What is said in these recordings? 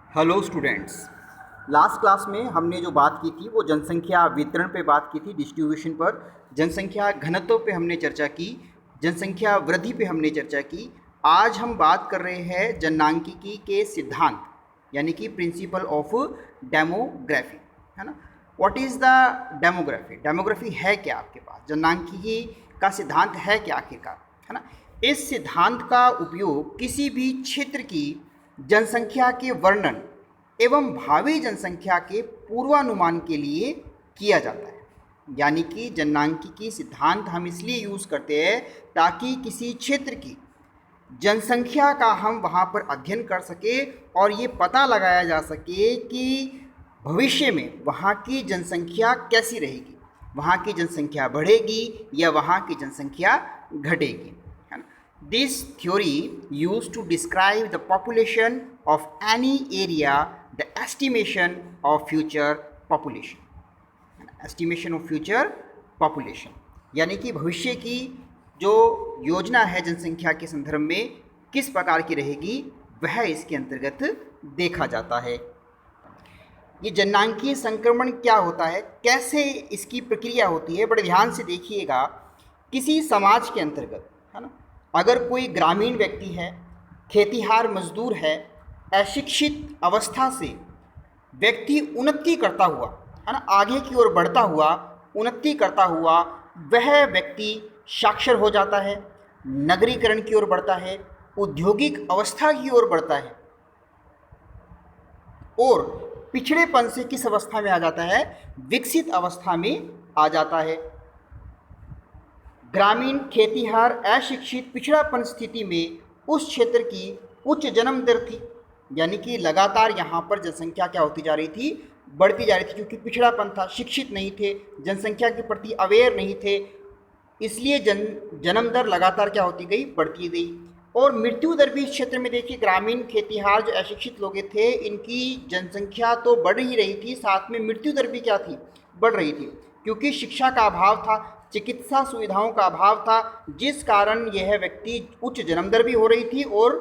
Hello students. Last class में हमने जो बात की थी वो जनसंख्या वितरण पे बात की थी, डिस्ट्रीब्यूशन पर। जनसंख्या घनत्व पे हमने चर्चा की, जनसंख्या वृद्धि पे हमने चर्चा की। आज हम बात कर रहे हैं जननांकिकी के सिद्धांत, यानी कि प्रिंसिपल ऑफ डेमोग्राफी, है ना। What is the demography? Demography है क्या आपके पास? जननांकिकी का सिद्धांत है क्या आखिरकार, है ना। इस सिद्धांत का उपयोग किसी भी क्षेत्र की जनसंख्या के वर्णन एवं भावी जनसंख्या के पूर्वानुमान के लिए किया जाता है। यानी कि जननांकिकी सिद्धांत हम इसलिए यूज़ करते हैं ताकि किसी क्षेत्र की जनसंख्या का हम वहाँ पर अध्ययन कर सके और ये पता लगाया जा सके कि भविष्य में वहाँ की जनसंख्या कैसी रहेगी, वहाँ की जनसंख्या बढ़ेगी या वहाँ की जनसंख्या घटेगी, है ना। This theory use to describe the population of any area, the estimation of future population, estimation of future population, यानी कि भविष्य की जो योजना है जनसंख्या के संदर्भ में किस प्रकार की रहेगी वह इसके अंतर्गत देखा जाता है। ये जननांकीय संक्रमण क्या होता है, कैसे इसकी प्रक्रिया होती है, बड़े ध्यान से देखिएगा। किसी समाज के अंतर्गत, है ना, अगर कोई ग्रामीण व्यक्ति है, खेतीहार मजदूर है, अशिक्षित अवस्था से व्यक्ति उन्नति करता हुआ, है ना, आगे की ओर बढ़ता हुआ, उन्नति करता हुआ वह व्यक्ति साक्षर हो जाता है, नगरीकरण की ओर बढ़ता है, औद्योगिक अवस्था की ओर बढ़ता है और पिछड़ेपन से किस अवस्था में आ जाता है? विकसित अवस्था में आ जाता है। ग्रामीण खेतीहार अशिक्षित पिछड़ापन स्थिति में उस क्षेत्र की उच्च जन्म दर थी, यानी कि लगातार यहाँ पर जनसंख्या क्या होती जा रही थी? बढ़ती जा रही थी, क्योंकि पिछड़ापन था, शिक्षित नहीं थे, जनसंख्या के प्रति अवेयर नहीं थे, इसलिए जन्म दर लगातार क्या होती गई? बढ़ती गई। और मृत्यु दर भी इस क्षेत्र में देखिए, ग्रामीण खेतीहार जो अशिक्षित लोग थे इनकी जनसंख्या तो बढ़ ही रही थी, साथ में मृत्यु दर भी क्या थी? बढ़ रही थी, क्योंकि शिक्षा का अभाव था, चिकित्सा सुविधाओं का अभाव था, जिस कारण यह व्यक्ति उच्च जन्म दर भी हो रही थी और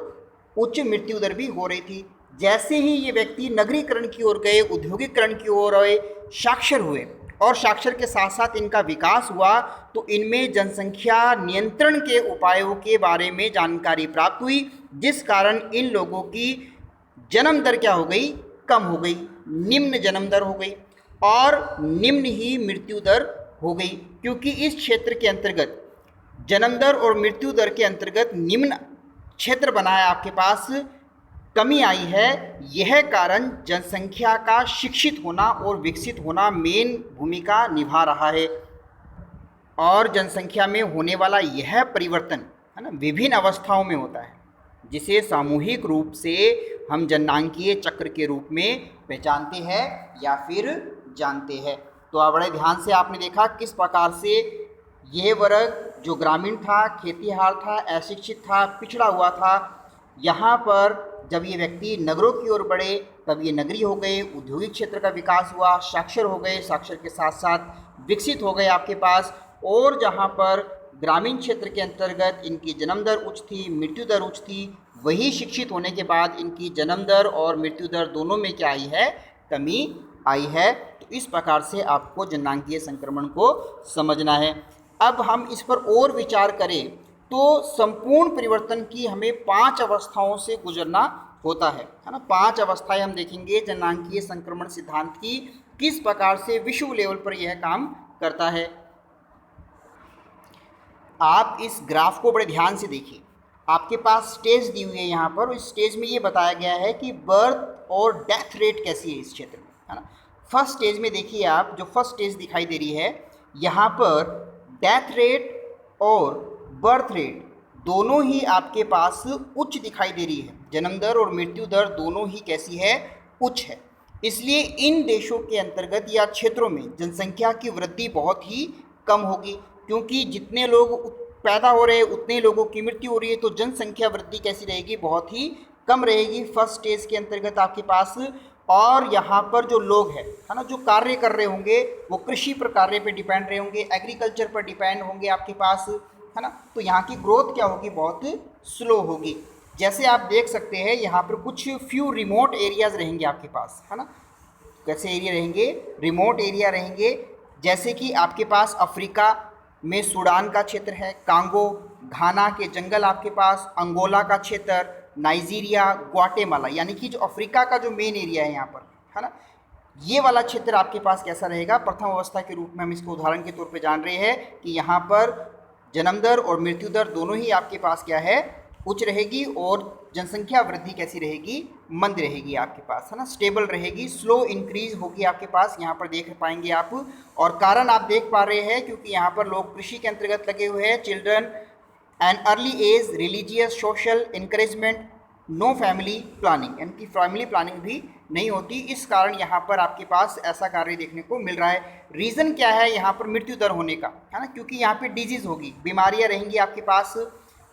उच्च मृत्यु दर भी हो रही थी। जैसे ही ये व्यक्ति नगरीकरण की ओर गए, औद्योगिकरण की ओर आए, साक्षर हुए और साक्षर के साथ साथ इनका विकास हुआ, तो इनमें जनसंख्या नियंत्रण के उपायों के बारे में जानकारी प्राप्त हुई, जिस कारण इन लोगों की जन्म दर क्या हो गई? कम हो गई, निम्न जन्म दर हो गई और निम्न ही मृत्यु दर हो गई, क्योंकि इस क्षेत्र के अंतर्गत जन्म दर और मृत्यु दर के अंतर्गत निम्न क्षेत्र बना है, आपके पास कमी आई है। यह कारण जनसंख्या का शिक्षित होना और विकसित होना मेन भूमिका निभा रहा है। और जनसंख्या में होने वाला यह परिवर्तन, है ना, विभिन्न अवस्थाओं में होता है, जिसे सामूहिक रूप से हम जननांकीय चक्र के रूप में पहचानते हैं या फिर जानते हैं। तो आप बड़े ध्यान से आपने देखा किस प्रकार से यह वर्ग जो ग्रामीण था, खेतीहार था, अशिक्षित था, पिछड़ा हुआ था, यहाँ पर जब ये व्यक्ति नगरों की ओर बढ़े तब ये नगरी हो गए, औद्योगिक क्षेत्र का विकास हुआ, साक्षर हो गए, साक्षर के साथ साथ विकसित हो गए आपके पास। और जहाँ पर ग्रामीण क्षेत्र के अंतर्गत इनकी जन्म दर उच्च थी, मृत्यु दर उच्च थी, वही शिक्षित होने के बाद इनकी जन्म दर और मृत्यु दर दोनों में क्या आई है? कमी आई है। तो इस प्रकार से आपको जननांकीय संक्रमण को समझना है। अब हम इस पर और विचार करें तो संपूर्ण परिवर्तन की हमें 5 अवस्थाओं से गुजरना होता है ना। 5 अवस्थाएं हम देखेंगे जननांकीय संक्रमण सिद्धांत की, किस प्रकार से विश्व लेवल पर यह काम करता है। आप इस ग्राफ को बड़े ध्यान से देखिए, आपके पास स्टेज दी हुई है यहाँ पर, इस स्टेज में ये बताया गया है कि बर्थ और डेथ रेट कैसी है इस क्षेत्र में, है ना। फर्स्ट स्टेज में देखिए आप, जो फर्स्ट स्टेज दिखाई दे रही है यहाँ पर डेथ रेट और बर्थ रेट दोनों ही आपके पास उच्च दिखाई दे रही है। जन्म दर और मृत्यु दर दोनों ही कैसी है? उच्च है। इसलिए इन देशों के अंतर्गत या क्षेत्रों में जनसंख्या की वृद्धि बहुत ही कम होगी, क्योंकि जितने लोग पैदा हो रहे हैं उतने लोगों की मृत्यु हो रही है, तो जनसंख्या वृद्धि कैसी रहेगी? बहुत ही कम रहेगी फर्स्ट स्टेज के अंतर्गत आपके पास। और यहाँ पर जो लोग हैं, है ना, जो कार्य कर रहे होंगे वो कृषि पर कार्य पे डिपेंड रहे होंगे, एग्रीकल्चर पर डिपेंड होंगे आपके पास, है ना। तो यहाँ की ग्रोथ क्या होगी? बहुत स्लो होगी। जैसे आप देख सकते हैं यहाँ पर कुछ फ्यू रिमोट एरियाज रहेंगे आपके पास, है ना। कैसे एरिया रहेंगे, रिमोट एरिया रहेंगे, जैसे कि आपके पास अफ्रीका में सूडान का क्षेत्र है, कांगो, घाना के जंगल आपके पास, अंगोला का क्षेत्र, नाइजीरिया, ग्वाटेमाला, यानी कि जो अफ्रीका का जो मेन एरिया है यहाँ पर, है ना, ये वाला क्षेत्र आपके पास कैसा रहेगा, प्रथम अवस्था के रूप में हम इसको उदाहरण के तौर पे जान रहे हैं कि यहाँ पर जन्म दर और मृत्यु दर दोनों ही आपके पास क्या है, उच्च रहेगी, और जनसंख्या वृद्धि कैसी रहेगी, मंद रहेगी आपके पास, है ना, स्टेबल रहेगी, स्लो इंक्रीज होगी आपके पास, यहाँ पर देख पाएंगे आप। और कारण आप देख पा रहे हैं क्योंकि यहाँ पर लोग कृषि के अंतर्गत लगे हुए हैं, children and early age, religious, social encouragement, no family planning, यानी कि फैमिली प्लानिंग भी नहीं होती, इस कारण यहाँ पर आपके पास ऐसा कार्य देखने को मिल रहा है। रीज़न क्या है यहाँ पर मृत्यु दर होने का, है ना, क्योंकि यहाँ पे डिजीज़ होगी, बीमारियाँ रहेंगी आपके पास,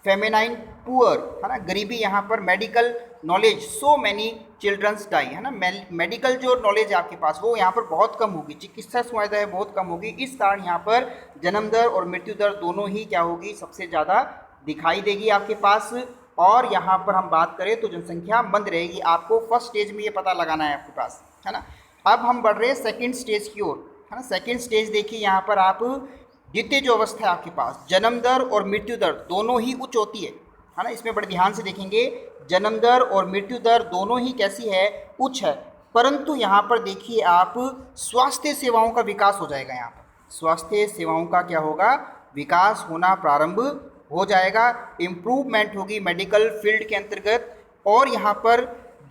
फेमिनाइन पुअर, है ना, गरीबी यहाँ पर, medical knowledge, so many childrens die, है ना, मेडिकल जो नॉलेज है आपके पास वो यहाँ पर बहुत कम होगी, चिकित्सा सुविधा है बहुत कम होगी, इस कारण यहाँ पर जन्म दर और मृत्यु दर दोनों ही क्या होगी, सबसे ज़्यादा दिखाई देगी आपके पास। और यहाँ पर हम बात करें तो जनसंख्या मंद रहेगी, आपको फर्स्ट स्टेज में ये पता लगाना है आपके पास, है ना। अब हम बढ़ रहे हैं सेकंड स्टेज की ओर, है ना। सेकंड स्टेज देखिए यहाँ पर आप, द्वितीय जो अवस्था है आपके पास, जन्म दर और मृत्यु दर दोनों ही उच्च होती है ना, इसमें बड़े ध्यान से देखेंगे, जन्म दर और मृत्यु दर दोनों ही कैसी है, उच्च है, परंतु यहाँ पर देखिए आप, स्वास्थ्य सेवाओं का विकास हो जाएगा, यहाँ पर स्वास्थ्य सेवाओं का क्या होगा, विकास होना प्रारंभ हो जाएगा, इम्प्रूवमेंट होगी मेडिकल फील्ड के अंतर्गत। और यहाँ पर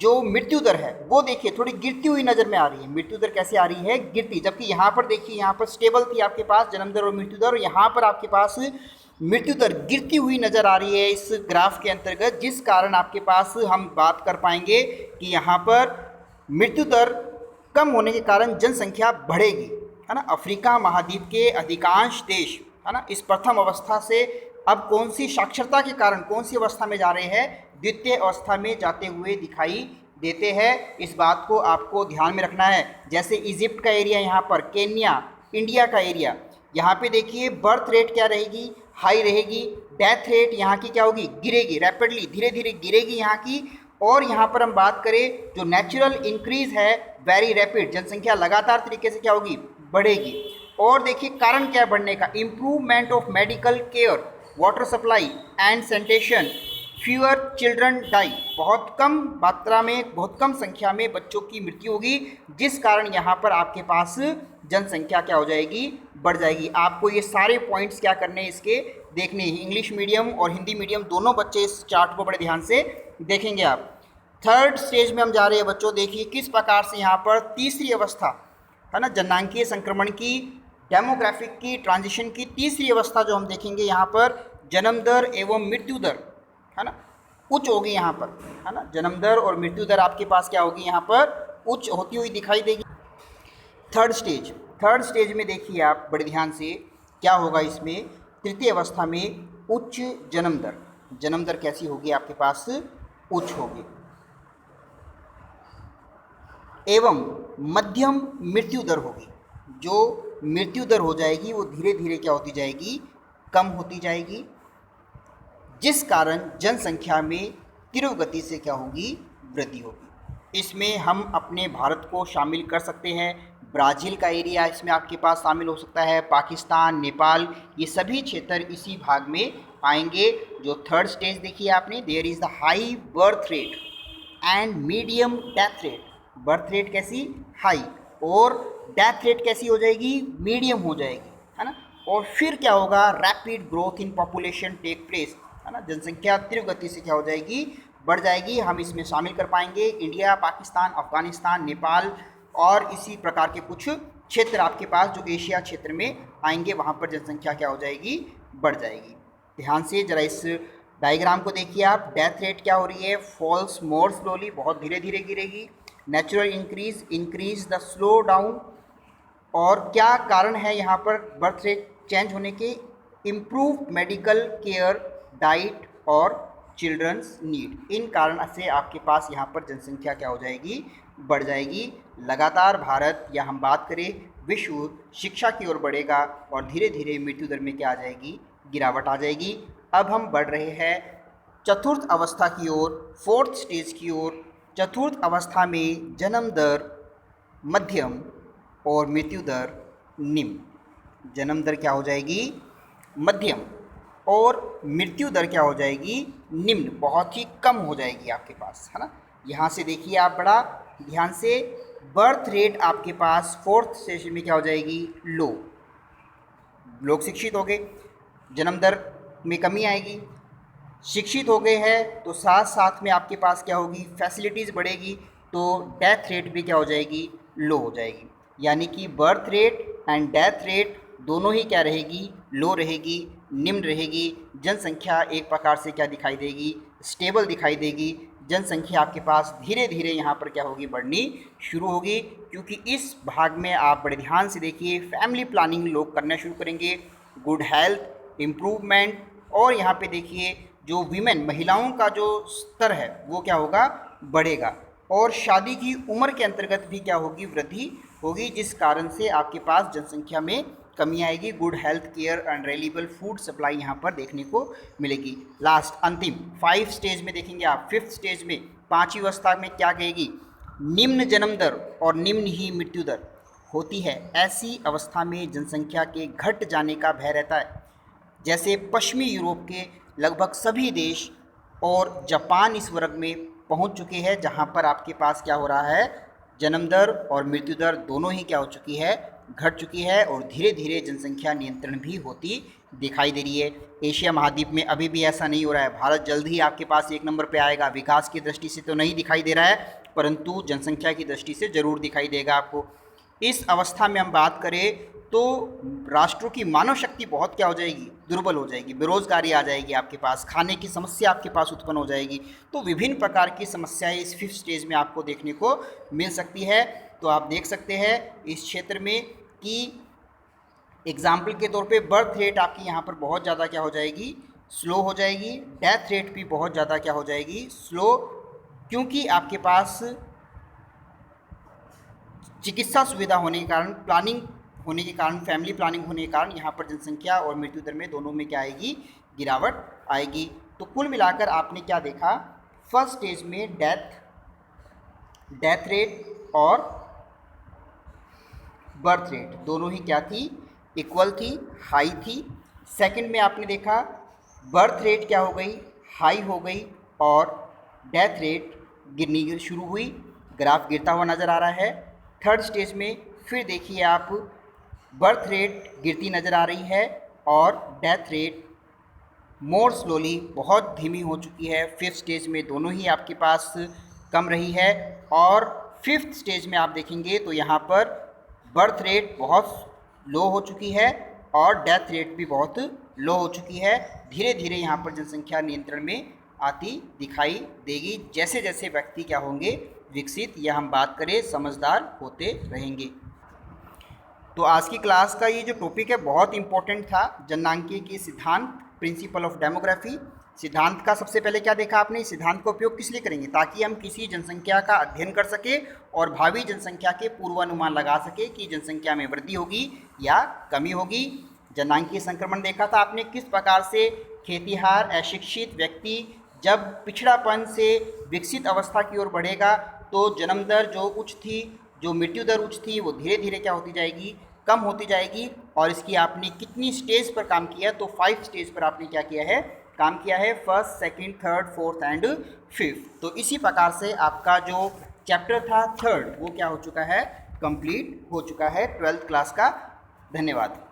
जो मृत्यु दर है वो देखिए थोड़ी गिरती हुई नज़र में आ रही है, मृत्यु दर कैसे आ रही है, गिरती, जबकि यहाँ पर देखिए यहाँ पर स्टेबल थी आपके पास जन्म दर और मृत्यु दर, और यहाँ पर आपके पास मृत्यु दर गिरती हुई नज़र आ रही है इस ग्राफ के अंतर्गत, जिस कारण आपके पास हम बात कर पाएंगे कि यहाँ पर मृत्यु दर कम होने के कारण जनसंख्या बढ़ेगी, है ना। अफ्रीका महाद्वीप के अधिकांश देश, है ना, इस प्रथम अवस्था से अब कौन सी साक्षरता के कारण कौन सी अवस्था में जा रहे हैं, द्वितीय अवस्था में जाते हुए दिखाई देते हैं, इस बात को आपको ध्यान में रखना है। जैसे इजिप्ट का एरिया यहाँ पर, केन्या, इंडिया का एरिया, यहाँ पे देखिए बर्थ रेट क्या रहेगी, हाई रहेगी, डेथ रेट यहाँ की क्या होगी, गिरेगी, रैपिडली धीरे धीरे गिरेगी यहाँ की। और यहाँ पर हम बात करें जो नेचुरल इंक्रीज है, वेरी रैपिड, जनसंख्या लगातार तरीके से क्या होगी, बढ़ेगी। और देखिए कारण क्या है बढ़ने का, improvement of medical care, water supply and sanitation, fewer children die, बहुत कम मात्रा में, बहुत कम संख्या में बच्चों की मृत्यु होगी, जिस कारण यहाँ पर आपके पास जनसंख्या क्या हो जाएगी, बढ़ जाएगी। आपको ये सारे पॉइंट्स क्या करने हैं, इसके देखने हैं, इंग्लिश मीडियम और हिंदी मीडियम दोनों बच्चे इस चार्ट को बड़े ध्यान से देखेंगे आप। थर्ड स्टेज में हम जा रहे हैं बच्चों, देखिए किस प्रकार से यहाँ पर तीसरी अवस्था, है ना, जननांकीय संक्रमण की, डेमोग्राफिक की, ट्रांजिशन की तीसरी अवस्था जो हम देखेंगे, यहाँ पर जन्म दर एवं मृत्यु दर, है ना, उच्च होगी यहाँ पर, है ना, जन्म दर और मृत्यु दर आपके पास क्या होगी, यहाँ पर उच्च होती हुई दिखाई देगी। थर्ड स्टेज में देखिए आप बड़े ध्यान से क्या होगा, इसमें तृतीय अवस्था में उच्च जन्म दर कैसी होगी आपके पास, उच्च होगी, एवं मध्यम मृत्यु दर होगी। जो मृत्यु दर हो जाएगी वो धीरे धीरे क्या होती जाएगी, कम होती जाएगी, जिस कारण जनसंख्या में तीव्र गति से क्या होगी, वृद्धि होगी। इसमें हम अपने भारत को शामिल कर सकते हैं, ब्राज़ील का एरिया इसमें आपके पास शामिल हो सकता है, पाकिस्तान, नेपाल, ये सभी क्षेत्र इसी भाग में आएंगे। जो थर्ड स्टेज देखिए आपने, there is the high birth rate and medium death rate, birth rate कैसी, हाई, और डेथ रेट कैसी हो जाएगी, मीडियम हो जाएगी, है ना। और फिर क्या होगा, rapid growth in population take place, है ना, जनसंख्या तीव्र गति से क्या हो जाएगी, बढ़ जाएगी। हम इसमें शामिल कर पाएंगे इंडिया, पाकिस्तान, अफगानिस्तान, नेपाल और इसी प्रकार के कुछ क्षेत्र आपके पास जो एशिया क्षेत्र में आएंगे, वहाँ पर जनसंख्या क्या हो जाएगी, बढ़ जाएगी। ध्यान से जरा इस डायग्राम को देखिए आप, डेथ रेट क्या हो रही है, फॉल्स मोर स्लोली, बहुत धीरे धीरे गिरेगी, natural increase the slow down. और क्या कारण है यहाँ पर बर्थ रेट चेंज होने के, इम्प्रूव मेडिकल केयर, डाइट और चिल्ड्रंस नीड, इन कारण से आपके पास यहाँ पर जनसंख्या क्या हो जाएगी, बढ़ जाएगी। लगातार भारत या हम बात करें विश्व शिक्षा की ओर बढ़ेगा और धीरे धीरे मृत्यु दर में क्या आ जाएगी, गिरावट आ जाएगी। अब हम बढ़ रहे हैं चतुर्थ अवस्था की ओर, फोर्थ स्टेज की ओर। चतुर्थ अवस्था में जन्म दर मध्यम और मृत्यु दर निम्न। जन्म दर क्या हो जाएगी? मध्यम, और मृत्यु दर क्या हो जाएगी? निम्न, बहुत ही कम हो जाएगी आपके पास, है ना। यहाँ से देखिए आप बड़ा ध्यान से, बर्थ रेट आपके पास फोर्थ स्टेज में क्या हो जाएगी? लो। लोग शिक्षित हो गए, जन्म दर में कमी आएगी। शिक्षित हो गए हैं तो साथ साथ में आपके पास क्या होगी? फैसिलिटीज़ बढ़ेगी, तो डेथ रेट भी क्या हो जाएगी? लो हो जाएगी। यानी कि birth rate and death rate दोनों ही क्या रहेगी? लो रहेगी, निम्न रहेगी। जनसंख्या एक प्रकार से क्या दिखाई देगी? स्टेबल दिखाई देगी। जनसंख्या आपके पास धीरे धीरे यहाँ पर क्या होगी? बढ़नी शुरू होगी, क्योंकि इस भाग में आप बड़े ध्यान से देखिए, फैमिली प्लानिंग लोग करना शुरू करेंगे, गुड हेल्थ इम्प्रूवमेंट, और यहाँ पे देखिए जो वीमेन महिलाओं का जो स्तर है वो क्या होगा? बढ़ेगा, और शादी की उम्र के अंतर्गत भी क्या होगी? वृद्धि होगी, जिस कारण से आपके पास जनसंख्या में कमी आएगी। Good health care and reliable food supply यहाँ पर देखने को मिलेगी। लास्ट अंतिम 5 स्टेज में देखेंगे आप, 5th स्टेज में, 5वीं अवस्था में क्या कहेगी? निम्न जन्म दर और निम्न ही मृत्यु दर होती है। ऐसी अवस्था में जनसंख्या के घट जाने का भय रहता है। जैसे पश्चिमी यूरोप के लगभग सभी देश और जापान इस वर्ग में पहुंच चुके हैं, जहां पर आपके पास क्या हो रहा है? जन्म दर और मृत्यु दर दोनों ही क्या हो चुकी है? घट चुकी है, और धीरे धीरे जनसंख्या नियंत्रण भी होती दिखाई दे रही है। एशिया महाद्वीप में अभी भी ऐसा नहीं हो रहा है। भारत जल्द ही आपके पास 1 नंबर पे आएगा। विकास की दृष्टि से तो नहीं दिखाई दे रहा है, परंतु जनसंख्या की दृष्टि से जरूर दिखाई देगा आपको। इस अवस्था में हम बात करें तो राष्ट्रों की मानव शक्ति बहुत क्या हो जाएगी? दुर्बल हो जाएगी। बेरोजगारी आ जाएगी आपके पास, खाने की समस्या आपके पास उत्पन्न हो जाएगी। तो विभिन्न प्रकार की समस्याएं इस 5th स्टेज में आपको देखने को मिल सकती है। तो आप देख सकते हैं इस क्षेत्र में कि एग्जाम्पल के तौर पे बर्थ रेट आपकी यहाँ पर बहुत ज़्यादा क्या हो जाएगी? स्लो हो जाएगी। डेथ रेट भी बहुत ज़्यादा क्या हो जाएगी? स्लो, क्योंकि आपके पास चिकित्सा सुविधा होने के कारण, प्लानिंग होने के कारण, फैमिली प्लानिंग होने के कारण यहाँ पर जनसंख्या और मृत्यु दर में दोनों में क्या आएगी? गिरावट आएगी। तो कुल मिलाकर आपने क्या देखा? फर्स्ट स्टेज में डेथ रेट और बर्थ रेट दोनों ही क्या थी? इक्वल थी, हाई थी। सेकंड में आपने देखा बर्थ रेट क्या हो गई? हाई हो गई, और डेथ रेट गिरनी शुरू हुई, ग्राफ गिरता हुआ नज़र आ रहा है। थर्ड स्टेज में फिर देखिए आप, बर्थ रेट गिरती नज़र आ रही है, और डेथ रेट मोर स्लोली, बहुत धीमी हो चुकी है। 5th स्टेज में दोनों ही आपके पास कम रही है, और 5th स्टेज में आप देखेंगे तो यहाँ पर बर्थ रेट बहुत लो हो चुकी है, और डेथ रेट भी बहुत लो हो चुकी है। धीरे धीरे यहाँ पर जनसंख्या नियंत्रण में आती दिखाई देगी, जैसे जैसे व्यक्ति क्या होंगे? विकसित, या हम बात करें समझदार होते रहेंगे। तो आज की क्लास का ये जो टॉपिक है बहुत इंपॉर्टेंट था, जननांकीय के सिद्धांत, प्रिंसिपल ऑफ डेमोग्राफी। सिद्धांत का सबसे पहले क्या देखा आपने? सिद्धांत का उपयोग किस लिए करेंगे? ताकि हम किसी जनसंख्या का अध्ययन कर सके और भावी जनसंख्या के पूर्वानुमान लगा सके कि जनसंख्या में वृद्धि होगी या कमी होगी। जननांकीय संक्रमण देखा था आपने, किस प्रकार से खेतिहार अशिक्षित व्यक्ति जब पिछड़ापन से विकसित अवस्था की ओर बढ़ेगा तो जन्म दर जो उच्च थी, जो मृत्यु दर उच्च थी, वो धीरे धीरे क्या होती जाएगी? कम होती जाएगी। और इसकी आपने कितनी स्टेज पर काम किया? तो 5 स्टेज पर आपने क्या किया है? काम किया है, first, second, third, fourth and 5th। तो इसी प्रकार से आपका जो चैप्टर था 3rd वो क्या हो चुका है? कंप्लीट हो चुका है 12th क्लास का। धन्यवाद।